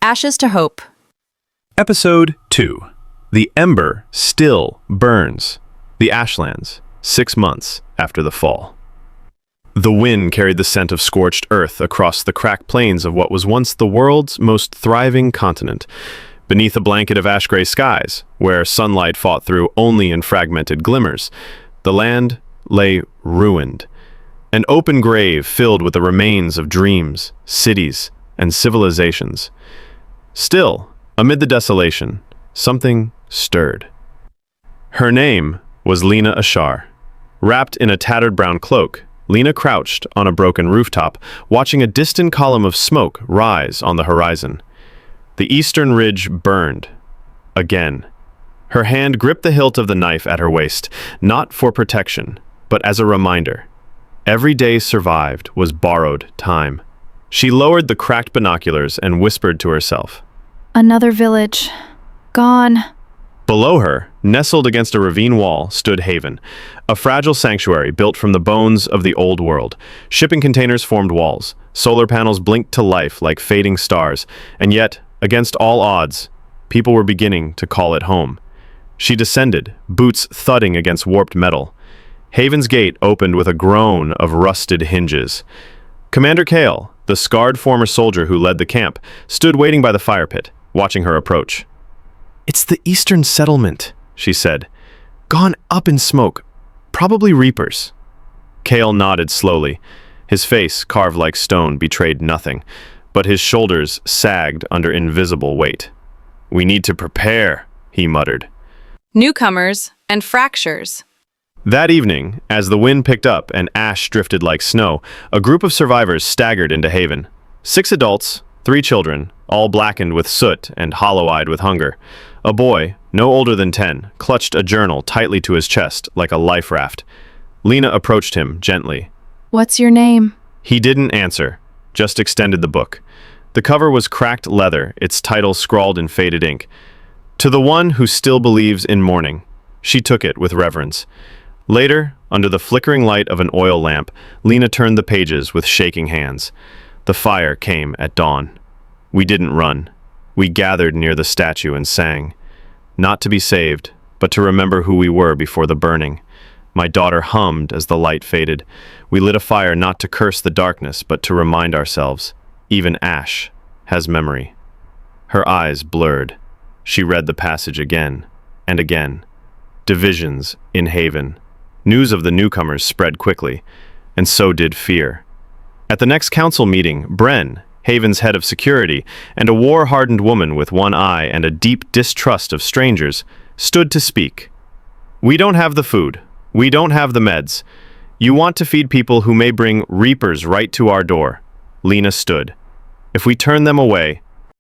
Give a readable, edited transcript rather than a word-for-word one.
Ashes to Hope. Episode 2. The Ember Still Burns. The Ashlands, 6 months after the fall. The wind carried the scent of scorched earth across the cracked plains of what was once the world's most thriving continent. Beneath a blanket of ash-gray skies, where sunlight fought through only in fragmented glimmers, the land lay ruined. An open grave filled with the remains of dreams, cities, and civilizations. Still, amid the desolation, something stirred. Her name was Lena Ashar. Wrapped in a tattered brown cloak, Lena crouched on a broken rooftop, watching a distant column of smoke rise on the horizon. The eastern ridge burned. Again. Her hand gripped the hilt of the knife at her waist, not for protection, but as a reminder. Every day survived was borrowed time. She lowered the cracked binoculars and whispered to herself. Another village. Gone. Below her, nestled against a ravine wall, stood Haven, a fragile sanctuary built from the bones of the old world. Shipping containers formed walls, solar panels blinked to life like fading stars, and yet, against all odds, people were beginning to call it home. She descended, boots thudding against warped metal. Haven's gate opened with a groan of rusted hinges. Commander Kale, the scarred former soldier who led the camp, stood waiting by the fire pit, watching her approach. "It's the eastern settlement," she said. "Gone up in smoke. Probably reapers." Kale nodded slowly. His face, carved like stone, betrayed nothing, but his shoulders sagged under invisible weight. "We need to prepare," he muttered. Newcomers and fractures. That evening, as the wind picked up and ash drifted like snow, a group of survivors staggered into Haven. 6 adults, 3 children, all blackened with soot and hollow-eyed with hunger. A boy, no older than 10, clutched a journal tightly to his chest like a life raft. Lena approached him gently. What's your name? He didn't answer, just extended the book. The cover was cracked leather, its title scrawled in faded ink. "To the one who still believes in morning." She took it with reverence. Later, under the flickering light of an oil lamp, Lena turned the pages with shaking hands. The fire came at dawn. We didn't run. We gathered near the statue and sang. Not to be saved, but to remember who we were before the burning. My daughter hummed as the light faded. We lit a fire not to curse the darkness, but to remind ourselves. Even ash has memory. Her eyes blurred. She read the passage again and again. Divisions in Haven. News of the newcomers spread quickly, and so did fear. At the next council meeting, Bren, Haven's head of security, and a war-hardened woman with one eye and a deep distrust of strangers, stood to speak. "We don't have the food. We don't have the meds. You want to feed people who may bring reapers right to our door." Lena stood. "If we turn them away,